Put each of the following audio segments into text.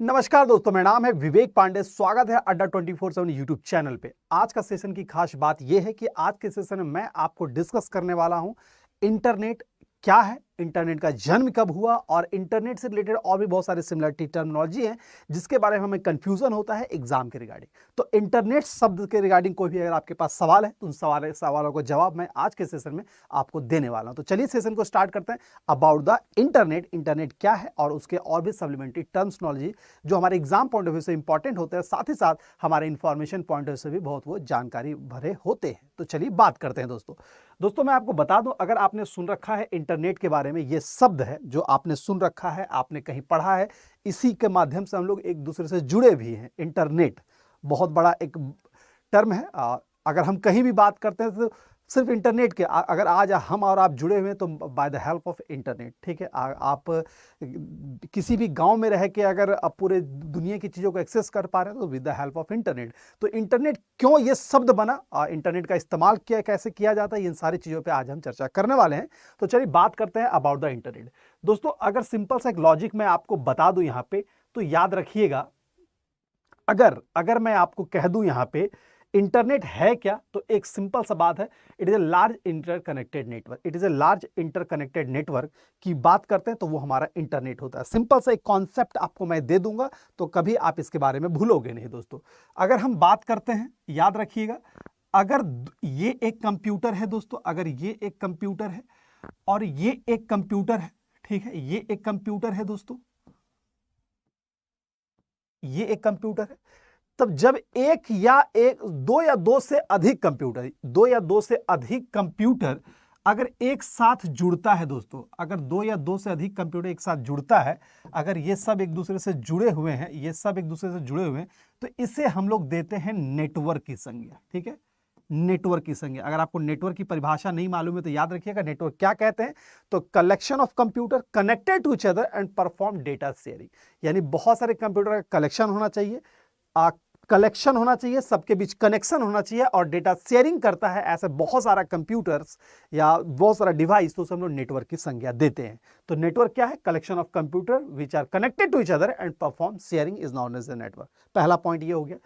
नमस्कार दोस्तों, मेरा नाम है विवेक पांडे। स्वागत है अड्डा 24/7 यूट्यूब चैनल पे। आज का सेशन की खास बात यह है कि आज के सेशन में मैं आपको डिस्कस करने वाला हूं इंटरनेट क्या है, इंटरनेट का जन्म कब हुआ और इंटरनेट से रिलेटेड और भी बहुत सारे सिमिलरिटी टर्मिनोलॉजी हैं जिसके बारे में हमें कंफ्यूजन होता है एग्जाम के रिगार्डिंग। तो इंटरनेट शब्द के रिगार्डिंग कोई भी अगर आपके पास सवाल है तो उन सवालों को जवाब मैं आज के सेशन में आपको देने वाला हूं। तो चलिए सेशन को स्टार्ट करते हैं। अबाउट द इंटरनेट, इंटरनेट क्या है और उसके और भी सप्लीमेंट्री टर्मिनोलॉजी जो हमारे एग्जाम पॉइंट ऑफ व्यू से इंपॉर्टेंट होते हैं, साथ ही साथ हमारे इंफॉर्मेशन पॉइंट ऑफ व्यू से भी बहुत वो जानकारी भरे होते हैं। तो चलिए बात करते हैं दोस्तों मैं आपको बता दूं, अगर आपने सुन रखा है इंटरनेट के बारे में, ये शब्द है जो आपने सुन रखा है, आपने कहीं पढ़ा है, इसी के माध्यम से हम लोग एक दूसरे से जुड़े भी हैं। इंटरनेट बहुत बड़ा एक टर्म है। अगर हम कहीं भी बात करते हैं तो सिर्फ इंटरनेट के, अगर आज हम और आप जुड़े हुए हैं तो by the help of internet, ठीक है। आप किसी भी गांव में रह के अगर आप पूरे दुनिया की चीज़ों को एक्सेस कर पा रहे हैं तो with the help of internet. तो इंटरनेट क्यों ये शब्द बना, इंटरनेट का इस्तेमाल कैसे किया जाता है, इन सारी चीज़ों पे आज हम चर्चा करने वाले हैं। तो चलिए बात करते हैं अबाउट द इंटरनेट। दोस्तों अगर सिंपल सा एक लॉजिक मैं आपको बता दूं यहाँ पे, तो याद रखिएगा, अगर मैं आपको कह दूं यहाँ पे इंटरनेट है क्या, तो एक सिंपल सा बात है, it is a large interconnected network. It is a large interconnected network की बात करते हैं तो वो हमारा इंटरनेट होता है। सिंपल सा एक कॉन्सेप्ट आपको मैं दे दूंगा तो कभी आप इसके बारे में भूलोगे नहीं। दोस्तों अगर हम बात करते हैं, याद रखिएगा, अगर ये एक कंप्यूटर है दोस्तों, अगर ये एक कंप्यूटर है और ये एक कंप्यूटर है, ठीक है, ये एक कंप्यूटर है दोस्तों, ये एक कंप्यूटर है, तब जब दो या दो से अधिक कंप्यूटर अगर एक साथ जुड़ता है दोस्तों, अगर दो या दो से अधिक कंप्यूटर एक साथ जुड़ता है, अगर ये सब एक दूसरे से जुड़े हुए हैं, ये सब एक दूसरे से जुड़े हुए हैं, तो इसे हम लोग देते हैं नेटवर्क की संज्ञा, ठीक है, नेटवर्क की संज्ञा। अगर आपको नेटवर्क की परिभाषा नहीं मालूम है तो याद रखिएगा नेटवर्क क्या कहते हैं, तो collection of computer connected to each other and perform data sharing. यानी बहुत सारे कंप्यूटर का कलेक्शन होना चाहिए, कलेक्शन होना चाहिए, सबके बीच कनेक्शन होना चाहिए और डेटा शेयरिंग करता है। ऐसे बहुत सारा कंप्यूटर्स या बहुत सारा डिवाइस, तो हम लोग नेटवर्क की संज्ञा देते हैं। तो नेटवर्क क्या है? Collection of computer which are connected to each other and perform sharing is known as a network. पहला पॉइंट ये हो गया।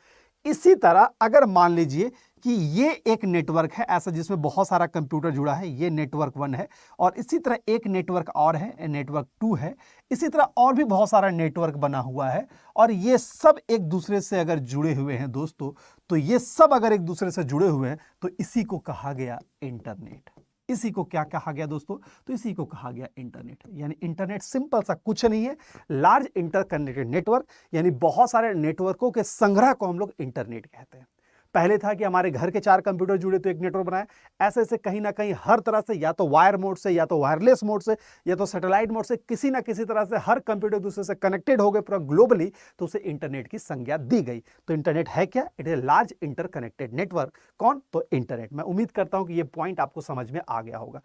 इसी तरह अगर मान लीजिए कि ये एक नेटवर्क है ऐसा जिसमें बहुत सारा कंप्यूटर जुड़ा है, ये नेटवर्क 1 है, और इसी तरह एक नेटवर्क और है, नेटवर्क 2 है, इसी तरह और भी बहुत सारा नेटवर्क बना हुआ है, और ये सब एक दूसरे से अगर जुड़े हुए हैं दोस्तों, तो ये सब अगर एक दूसरे से जुड़े हुए हैं तो इसी को कहा गया इंटरनेट। इसी को क्या कहा गया दोस्तों? तो इसी को कहा गया इंटरनेट। यानी इंटरनेट सिंपल सा कुछ नहीं है, लार्ज इंटरकनेक्टेड नेटवर्क, यानी बहुत सारे नेटवर्कों के संग्रह को हम लोग इंटरनेट कहते हैं। पहले था कि हमारे घर के 4 कंप्यूटर जुड़े तो एक नेटवर्क बनाए, ऐसे ऐसे कहीं ना कहीं हर तरह से, या तो वायर मोड से, या तो वायरलेस मोड से, या तो सैटेलाइट मोड से, किसी ना किसी तरह से हर कंप्यूटर दूसरे से कनेक्टेड हो गए पूरा ग्लोबली, तो उसे इंटरनेट की संज्ञा दी गई। तो इंटरनेट है क्या? It is large interconnected network. कौन? तो इंटरनेट। मैं उम्मीद करता हूं कि ये पॉइंट आपको समझ में आ गया होगा।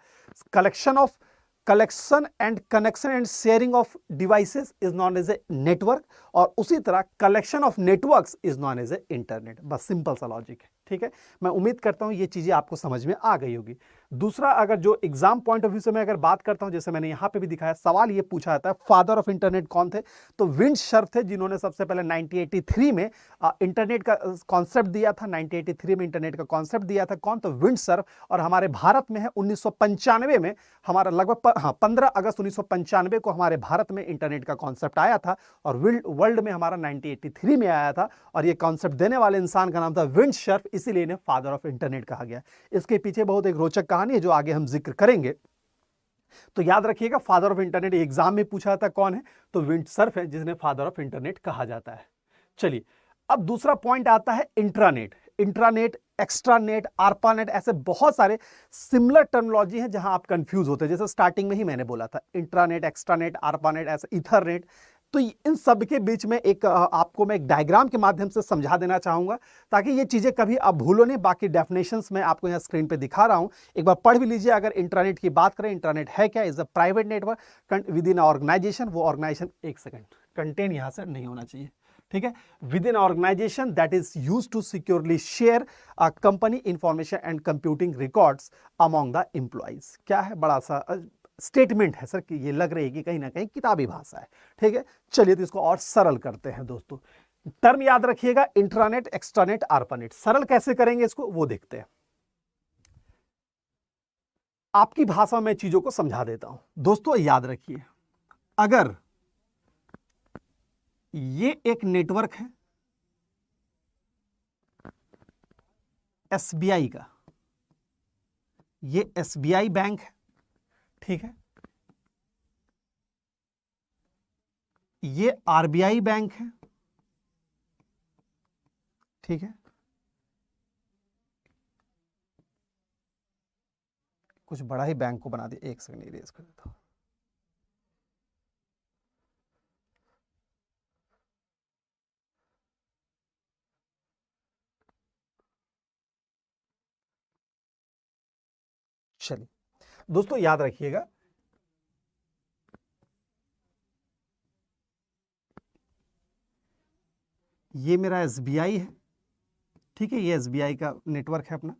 Collection and connection and sharing of devices is known as a network, और उसी तरह collection of networks is known as a internet. बस सिंपल सा लॉजिक है, ठीक है। मैं उम्मीद करता हूं ये चीजें आपको समझ में आ गई होगी। दूसरा, अगर जो एग्जाम पॉइंट ऑफ व्यू से मैं अगर बात करता हूं, जैसे मैंने यहां पे भी दिखाया, सवाल ये पूछा जाता है फादर ऑफ इंटरनेट कौन थे, तो विंडसर्फ थे, जिन्होंने सबसे पहले 1983 में इंटरनेट का कॉन्सेप्ट दिया था। 1983 में इंटरनेट का कॉन्सेप्ट दिया था। कौन? तो विंडसर्फ। और हमारे भारत में है 1995 में, हमारा लगभग 15 अगस्त 1995 को हमारे भारत में इंटरनेट का कॉन्सेप्ट आया था, और वर्ल्ड में हमारा 1983 में आया था, और ये कॉन्सेप्ट देने वाले इंसान का नाम था विंडसर्फ, इसीलिए इन्हें फादर ऑफ इंटरनेट कहा गया। इसके पीछे बहुत एक रोचक कहानी है जो आगे हम जिक्र करेंगे। तो याद रखिएगा, फादर ऑफ इंटरनेट एग्जाम में पूछा था कौन है, तो विंडसर्फ है जिन्हें फादर ऑफ इंटरनेट कहा जाता है। चलिए अब दूसरा पॉइंट आता है इंट्रानेट। इंट्रानेट, एक्स्ट्रानेट, आरपानेट, ऐसे बहुत सारे सिमिलर टर्मिनोलॉजी हैं जहां आप कंफ्यूज होते हैं। जैसे स्टार्टिंग में ही मैंने बोला था, इंट्रानेट, एक्स्ट्रानेट, आरपानेट, ऐसे इथरनेट। तो इन सब के बीच में एक आपको मैं एक डायग्राम के माध्यम से समझा देना चाहूंगा ताकि ये चीजें कभी आप भूलो नहीं। बाकी डेफिनेशंस मैं आपको यहाँ स्क्रीन पे दिखा रहा हूं, एक बार पढ़ भी लीजिए। अगर इंटरनेट की बात करें, इंटरनेट है क्या? Is a private network within organization. वो ऑर्गेनाइजेशन, एक सेकंड, कंटेंट यहां से नहीं होना चाहिए, ठीक है, within organization that is used to securely share company information and computing records among the employees. क्या है? बड़ा सा स्टेटमेंट है सर कि ये लग रही है कि कहीं ना कहीं किताबी भाषा है, ठीक है। चलिए तो इसको और सरल करते हैं दोस्तों। टर्म याद रखिएगा, इंट्रानेट, एक्स्ट्रानेट, आरपानेट। सरल कैसे करेंगे इसको वो देखते हैं। आपकी भाषा में चीजों को समझा देता हूं दोस्तों, याद रखिए, अगर ये एक नेटवर्क है एसबीआई का, ये एसबीआई बैंक है, ठीक है, ये आरबीआई बैंक है, ठीक है, कुछ बड़ा ही बैंक को बना दिया, एक सेकंड इरेज कर देता हूं। चलिए दोस्तों याद रखिएगा, ये मेरा एसबीआई है, ठीक है, ये एसबीआई का नेटवर्क है अपना,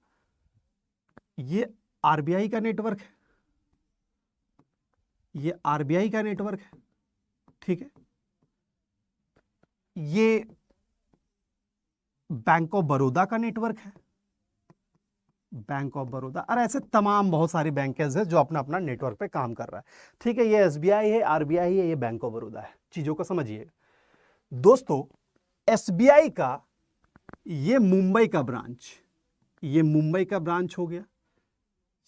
ये आरबीआई का नेटवर्क है, ये आरबीआई का नेटवर्क है, ठीक है, ये बैंक ऑफ बड़ौदा का नेटवर्क है, बैंक ऑफ बड़ौदा, और ऐसे तमाम बहुत सारी बैंकेज है जो अपना अपना नेटवर्क पे काम कर रहा है, ठीक है। ये एसबीआई है, आरबीआई है, ये बैंक ऑफ बड़ौदा है। चीजों को समझिए दोस्तों, एसबीआई का ये मुंबई का ब्रांच, ये मुंबई का ब्रांच हो गया,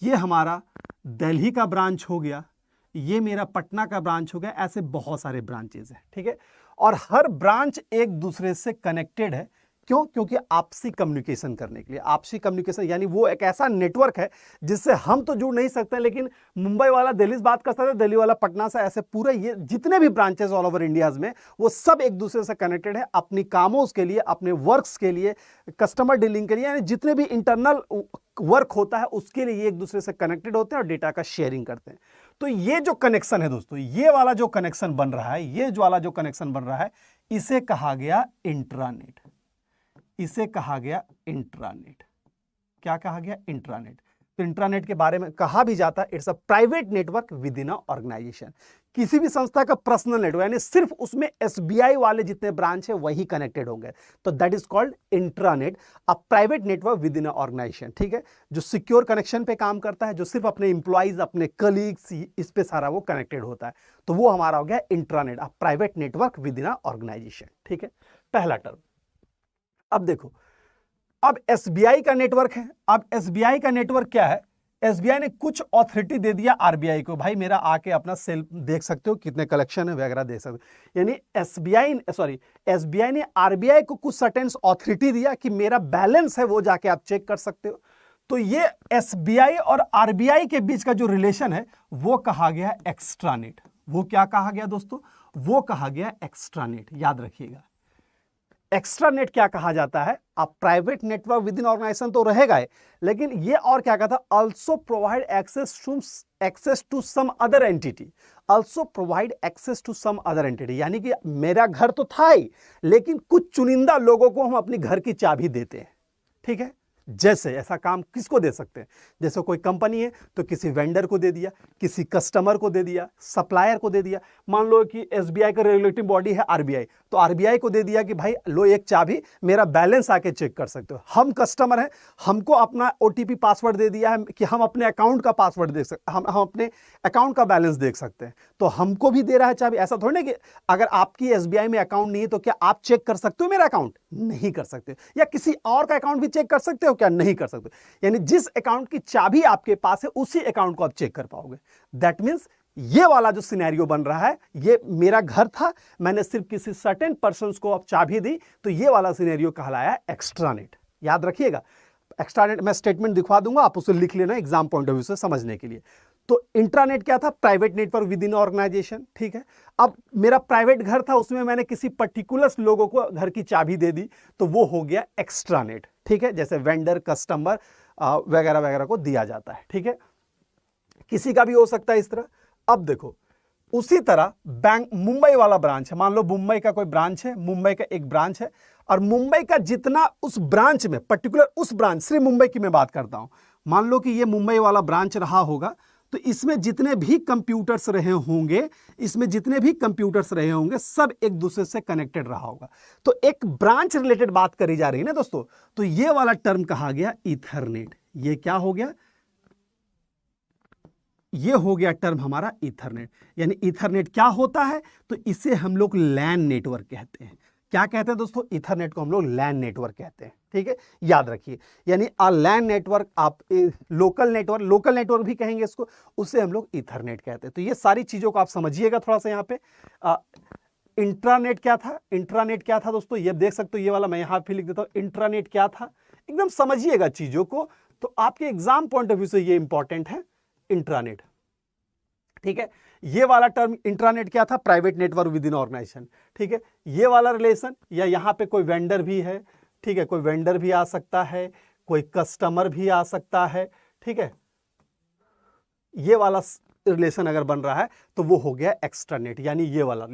ये हमारा दिल्ली का ब्रांच हो गया, ये मेरा पटना का ब्रांच हो गया, ऐसे बहुत सारे ब्रांचेस हैं, ठीक है। और हर ब्रांच एक दूसरे से कनेक्टेड है, क्यों? क्योंकि आपसी कम्युनिकेशन करने के लिए। आपसी कम्युनिकेशन यानी वो एक ऐसा नेटवर्क है जिससे हम तो जुड़ नहीं सकते, लेकिन मुंबई वाला दिल्ली से बात कर सकता है, दिल्ली वाला पटना से, ऐसे पूरे ये जितने भी ब्रांचेस ऑल ओवर इंडियाज में, वो सब एक दूसरे से कनेक्टेड है अपनी कामों के लिए, अपने वर्क्स के लिए, कस्टमर डीलिंग के लिए, यानी जितने भी इंटरनल वर्क होता है उसके लिए ये एक दूसरे से कनेक्टेड होते हैं और डेटा का शेयरिंग करते हैं। तो ये जो कनेक्शन है दोस्तों, ये वाला जो कनेक्शन बन रहा है, ये जो वाला जो कनेक्शन बन रहा है, इसे कहा गया इंट्रानेट, इसे कहा गया इंट्रानेट। क्या कहा गया? इंट्रानेट। तो इंट्रानेट के बारे में कहा भी जाता है it's a private network within a organization. किसी भी संस्था का पर्सनल नेटवर्क, यानी सिर्फ उसमें एसबीआई वाले जितने ब्रांच है वही कनेक्टेड होंगे, तो that is called intranet, a private network within a organization, ठीक है, जो सिक्योर कनेक्शन पे काम करता है, जो सिर्फ अपने इंप्लॉइज, अपने कलीग्स, इस पे सारा वो कनेक्टेड होता है, तो वो हमारा हो गया intranet, a private network within a organization, ठीक है, पहला टर्म। अब देखो, अब एसबीआई का नेटवर्क है। अब एसबीआई का नेटवर्क क्या है? एसबीआई ने कुछ ऑथोरिटी दे दिया आरबीआई को, भाई मेरा आके अपना सेल देख सकते हो, कितने कलेक्शन है वगैरह देख सकते हो, यानी एसबीआई ने आरबीआई को कुछ सर्टेन ऑथोरिटी दिया कि मेरा बैलेंस है वो जाके आप चेक कर सकते हो। तो ये एसबीआई और आरबीआई के बीच का जो रिलेशन है वो कहा गया एक्स्ट्रानेट। वो क्या कहा गया दोस्तों? वो कहा गया एक्स्ट्रानेट। याद रखिएगा, एक्स्ट्रानेट क्या कहा जाता है? अब private network within organization तो रहेगा है, लेकिन ये और क्या कहता है? Also provide access to some other entity, also provide access to some other entity, यानी कि मेरा घर तो था ही, लेकिन कुछ चुनिंदा लोगों को हम अपनी घर की चाबी देते हैं, ठीक है। जैसे ऐसा काम किसको दे सकते हैं? जैसे कोई कंपनी है तो किसी वेंडर को दे दिया, किसी कस्टमर को दे दिया, सप्लायर को दे दिया। मान लो कि एसबीआई का रेगुलेटिंग बॉडी है आरबीआई, तो आरबीआई को दे दिया कि भाई लो एक चाबी, मेरा बैलेंस आके चेक कर सकते हो। हम कस्टमर हैं, हमको अपना ओटीपी पासवर्ड दे दिया है कि हम अपने अकाउंट का पासवर्ड देख सकते, हम अपने अकाउंट का बैलेंस देख सकते हैं, तो हमको भी दे रहा है चाबी। ऐसा थोड़ी ना कि अगर आपकी एसबीआई में अकाउंट नहीं है तो क्या आप चेक कर सकते हो मेरा अकाउंट? नहीं कर सकते। या किसी और का अकाउंट भी चेक कर सकते हो क्या? नहीं कर सकते। यानी जिस अकाउंट की चाबी आपके पास है उसी अकाउंट को आप चेक कर पाओगे। दैट मींस ये वाला जो सिनेरियो बन रहा है, ये मेरा घर था, मैंने सिर्फ किसी सर्टेन पर्संस को अब चाबी दी, तो ये वाला सिनेरियो कहलाया एक्स्ट्रानेट। याद रखिएगा, एक्स्ट्रानेट मैं स्टेटमेंट दिखवा दूंगा, आप उसे लिख लेना एग्जाम पॉइंट ऑफ व्यू से समझने के लिए। तो इंट्रानेट क्या था? Private network within organization, ठीक है। अब मेरा प्राइवेट घर था, उसमें मैंने किसी पर्टिकुलर लोगों को घर की चाबी दे दी, तो वो हो गया एक्स्ट्रानेट, ठीक है। जैसे वेंडर, कस्टमर वगैरह वगैरह को दिया जाता है, ठीक है। किसी का भी हो सकता है इस तरह। अब देखो, उसी तरह बैंक मुंबई वाला ब्रांच है, मान लो मुंबई का कोई ब्रांच है, मुंबई का एक ब्रांच है, और मुंबई का जितना उस ब्रांच में पर्टिकुलर, उस ब्रांच, सिर्फ मुंबई की मैं बात करता हूं, मान लो कि ये मुंबई वाला ब्रांच रहा होगा, तो इसमें जितने भी कंप्यूटर्स रहे होंगे, सब एक दूसरे से कनेक्टेड रहा होगा। तो एक ब्रांच रिलेटेड बात करी जा रही है ना दोस्तों, तो ये वाला टर्म कहा गया ईथरनेट। ये क्या हो गया? ये हो गया टर्म हमारा ईथरनेट। यानी ईथरनेट क्या होता है? तो इसे हम लोग लैन नेटवर्क कहते हैं। क्या कहते हैं दोस्तों? ईथरनेट को हम लोग लैन नेटवर्क कहते हैं। ठीक है, याद रखिए। यानी लैन नेटवर्क, आप लोकल नेटवर्क भी कहेंगे इसको, उसे हम लोग ईथरनेट कहते हैं। तो ये सारी चीजों को आप समझिएगा थोड़ा सा। यहाँ पे इंट्रानेट क्या था दोस्तों? ये देख सकते हो, ये वाला मैं यहां पे लिख देता हूं। इंट्रानेट क्या था, एकदम समझिएगा चीजों को, तो आपके एग्जाम पॉइंट ऑफ व्यू से ये इंपॉर्टेंट है, इंट्रानेट। ठीक है, ये वाला टर्म इंट्रानेट क्या था? Private network within organization. ठीक है, ये वाला रिलेशन, या यहां पे कोई वेंडर भी है, ठीक है, कोई वेंडर भी आ सकता है, कोई कस्टमर भी आ सकता है। ठीक है, ये वाला रिलेशन अगर बन रहा है तो वो हो गया एक्स्ट्रानेट। यानी ये वाला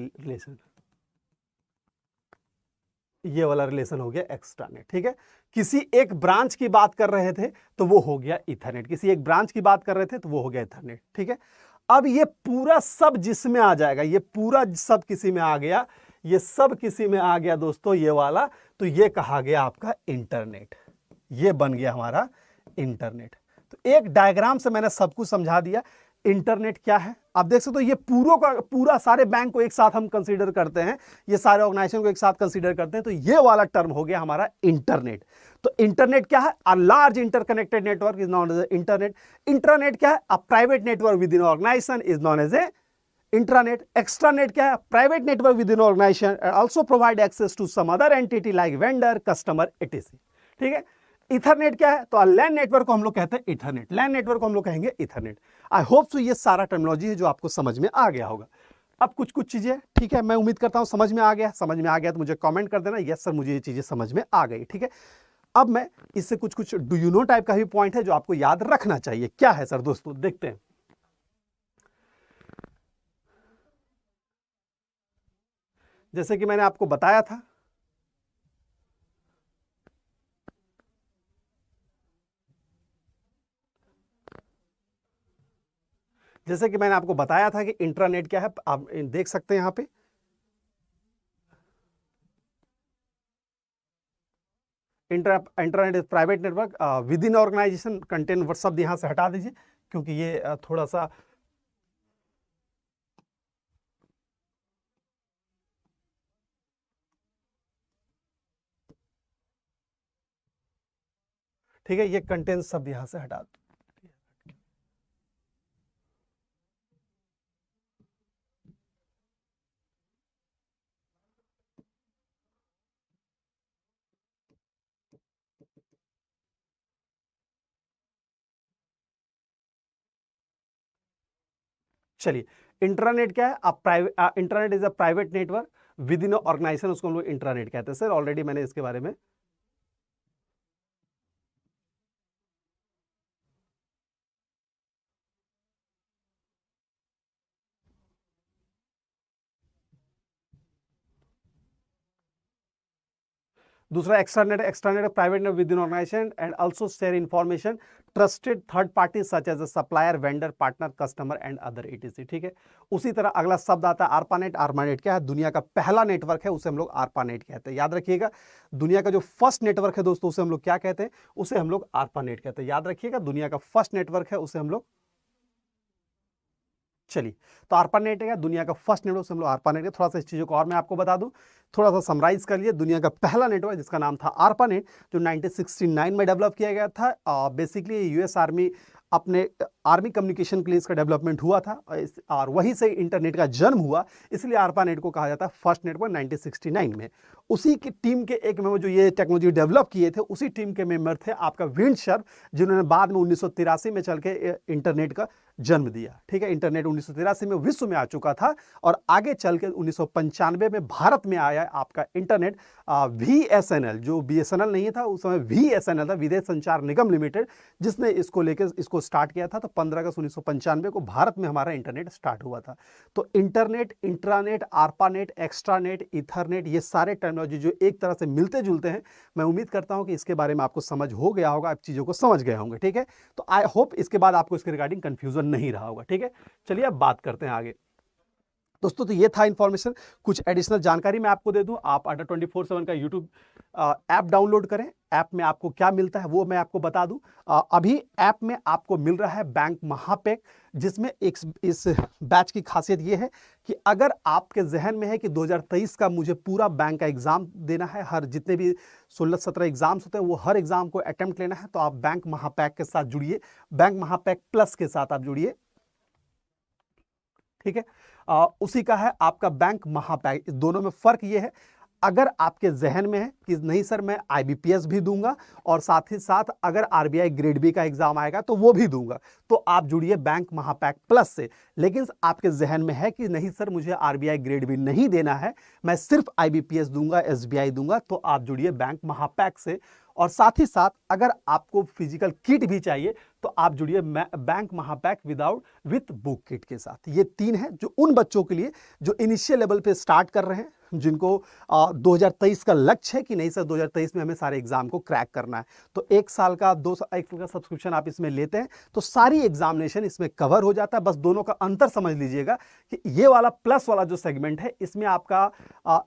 रिलेशन हो गया एक्स्ट्रानेट। ठीक है, किसी एक ब्रांच की बात कर रहे थे तो वो हो गया ईथरनेट। किसी एक ब्रांच की बात कर रहे थे तो वो हो गया ईथरनेट। ठीक है, अब ये पूरा सब जिसमें आ जाएगा, ये पूरा सब किसी में आ गया, ये सब किसी में आ गया दोस्तों, ये वाला, तो ये कहा गया आपका इंटरनेट। ये बन गया हमारा इंटरनेट। तो एक डायग्राम से मैंने सब कुछ समझा दिया इंटरनेट क्या है। आप देख सकते हो, ये पूरा सारे बैंक को एक साथ हम कंसीडर करते हैं, ये सारे ऑर्गेनाइजेशन को एक साथ कंसीडर करते हैं, तो ये वाला टर्म हो गया हमारा इंटरनेट। तो इंटरनेट क्या है? A large interconnected network is known as internet. Intranet क्या है? A private network within organization is known as a intranet. Extranet क्या है? Private network within organization also provide access to some other entity like vendor, customer, etc. ठीक है, Ethernet क्या है? तो लैन network को हम लोग कहते हैं इथरनेट। लैन नेटवर्क को हम लोग कहेंगे इथरनेट। आई होप सो ये सारा टर्मिनोलॉजी है जो आपको समझ में आ गया होगा। अब कुछ चीजें, ठीक है, मैं उम्मीद करता हूं समझ में आ गया। तो मुझे कमेंट कर देना, यस सर मुझे ये चीजें समझ में आ गई। ठीक है, अब मैं इससे कुछ डू यू नो टाइप का भी पॉइंट है जो आपको याद रखना चाहिए। क्या है सर? दोस्तों देखते हैं। जैसे कि मैंने आपको बताया था, कि इंट्रानेट क्या है। आप देख सकते हैं यहां पे, internet is private network within organization contain. Word शब्द यहां से हटा दीजिए क्योंकि ये थोड़ा सा, ठीक है, ये कंटेन शब्द यहां से हटा दो। चलिए, इंट्रानेट क्या है? Intranet is a private network within organization, उसको हम लोग इंट्रानेट कहते हैं। सर ऑलरेडी मैंने इसके बारे में दूसरा extranet private network within organization and also share information trusted third party such as a supplier, vendor, partner, customer and other etc. ठीक है, उसी तरह अगला शब्द आता है आरपानेट। आरपानेट क्या है? दुनिया का पहला नेटवर्क है, उसे हम लोग आरपानेट कहते हैं। याद रखिएगा, दुनिया का जो फर्स्ट नेटवर्क है दोस्तों, उसे हम लोग क्या कहते हैं? उसे हम लोग आरपानेट कहते हैं। याद रखिएगा, दुनिया का फर्स्ट नेटवर्क है, उसे हम लोग, चलिए, तो आरपानेट है दुनिया का फर्स्ट नेटवर्क, हम लोग आरपानेट है। थोड़ा सा इस चीजों को और मैं आपको बता दूं, थोड़ा सा समराइज कर लिए। दुनिया का पहला नेटवर्क जिसका नाम था आरपानेट, जो 1969 में डेवलप किया गया था। बेसिकली यूएस आर्मी अपने आर्मी कम्युनिकेशन के लिए इसका डेवलपमेंट हुआ था, और वहीं से इंटरनेट का जन्म हुआ, इसलिए आरपानेट को कहा जाता है फर्स्ट नेटवर्क 1969 में। उसी की टीम के एक मेंबर जो ये टेक्नोलॉजी डेवलप किए थे, उसी टीम के मेंबर थे आपका विंडसर्फ, जिन्होंने बाद में 1983 में चल के इंटरनेट का जन्म दिया। ठीक है, इंटरनेट 1983 में विश्व में आ चुका था, और आगे चल के 1995 में भारत में आया आपका इंटरनेट। VSNL, जो BSNL नहीं था उस समय, VSNL था, विदेश संचार निगम लिमिटेड, जिसने इसको लेकर इसको स्टार्ट किया था। तो 15 अगस्त 1995 को भारत में हमारा इंटरनेट स्टार्ट हुआ था। तो internet, intranet, ARPANET, extranet, Ethernet, ये सारे टर्मिनोलॉजी जो एक तरह से मिलते जुलते हैं। मैं उम्मीद करता हूं कि इसके बारे में आपको समझ हो गया होगा, आप चीज़ों को समझ गए होंगे। ठीक है, तो आई होप इसके बाद आपको इसके रिगार्डिंग कंफ्यूजन नहीं रहा होगा। ठीक है, चलिए अब बात करते हैं आगे। दोस्तों तो ये था इन्फॉर्मेशन। कुछ एडिशनल जानकारी मैं आपको दे दूं, आप अड्डा 24/7 का यूट्यूब ऐप डाउनलोड करें। ऐप में आपको क्या मिलता है वो मैं आपको बता दूं। अभी ऐप में आपको मिल रहा है बैंक महापैक, जिसमें इस बैच की खासियत ये है कि अगर आपके जहन में है कि 2023 का मुझे पूरा बैंक का एग्जाम देना है, हर जितने भी 16-17 एग्जाम्स होते हैं वो हर एग्जाम को अटेम्प्ट लेना है, तो आप बैंक महापैक के साथ जुड़िए, बैंक महापैक प्लस के साथ आप जुड़िए। ठीक है, उसी का है आपका बैंक महापैक। इस दोनों में फर्क ये है, अगर आपके जहन में है कि नहीं सर मैं आईबीपीएस भी दूंगा और साथ ही साथ अगर आरबीआई ग्रेड बी का एग्जाम आएगा तो वो भी दूंगा, तो आप जुड़िए बैंक महापैक प्लस से। लेकिन आपके जहन में है कि नहीं सर मुझे आरबीआई ग्रेड बी नहीं देना है, मैं सिर्फ आईबीपीएस दूंगा, एसबीआई दूंगा, तो आप जुड़िए बैंक महापैक से। और साथ ही साथ अगर आपको फिजिकल किट भी चाहिए तो आप जुड़िए बैंक महापैक विथ बुक किट के साथ। ये 3 है जो उन बच्चों के लिए जो इनिशियल लेवल पे स्टार्ट कर रहे हैं, जिनको 2023 का लक्ष्य है कि नहीं सर 2023 में हमें सारे एग्जाम को क्रैक करना है। तो 1 साल का 2 साल का सब्सक्रिप्शन आप इसमें लेते हैं तो सारी एग्जामिनेशन इसमें कवर हो जाता है। बस दोनों का अंतर समझ लीजिएगा कि ये वाला प्लस वाला जो सेगमेंट है इसमें आपका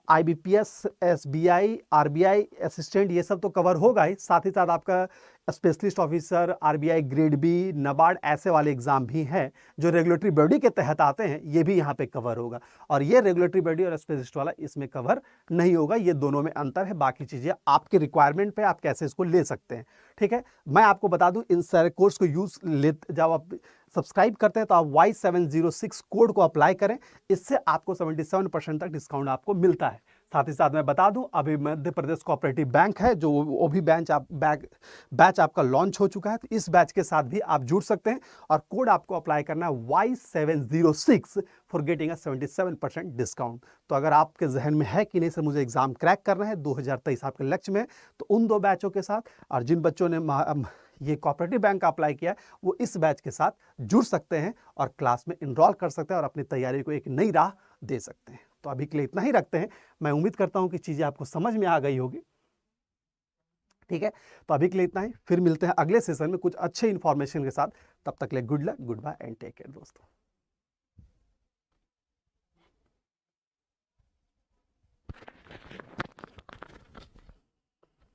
आईबीपीएस, एसबीआई, आरबीआई असिस्टेंट ये सब तो कवर होगा ही, साथ ही साथ आपका specialist officer, RBI grade B, NABARD ऐसे वाले एग्जाम भी हैं जो रेगुलेटरी बॉडी के तहत आते हैं, ये भी यहाँ पे कवर होगा। और ये रेगुलेटरी बॉडी और स्पेशलिस्ट वाला इसमें कवर नहीं होगा। ये दोनों में अंतर है, बाकी चीजें आपके रिक्वायरमेंट पे आप कैसे इसको ले सकते हैं। ठीक है, मैं आपको बता दूं इन सारे कोर्स को यूज जब आप सब्सक्राइब करते हैं तो आप Y706 कोड को अप्लाई करें, इससे आपको 77% तक डिस्काउंट आपको मिलता है। साथ ही साथ मैं बता दूं अभी मध्य प्रदेश कोऑपरेटिव बैंक है जो वो भी बैच आपका लॉन्च हो चुका है, तो इस बैच के साथ भी आप जुड़ सकते हैं और कोड आपको अप्लाई करना है Y706 for getting a 77% discount. तो अगर आपके जहन में है कि नहीं सर मुझे एग्जाम क्रैक करना है, 2023 आपके लक्ष्य में, तो उन 2 बैचों के साथ, और जिन बच्चों ने ये कोऑपरेटिव बैंक का अप्लाई किया वो इस बैच के साथ जुड़ सकते हैं और क्लास में इनरोल कर सकते हैं और अपनी तैयारी को एक नई राह दे सकते हैं। तो अभी के लिए इतना ही रखते हैं। मैं उम्मीद करता हूं कि चीजें आपको समझ में आ गई होगी। ठीक है, तो अभी के लिए इतना ही, फिर मिलते हैं अगले सेशन में कुछ अच्छे इंफॉर्मेशन के साथ। तब तक के लिए good luck, good bye and take care दोस्तों।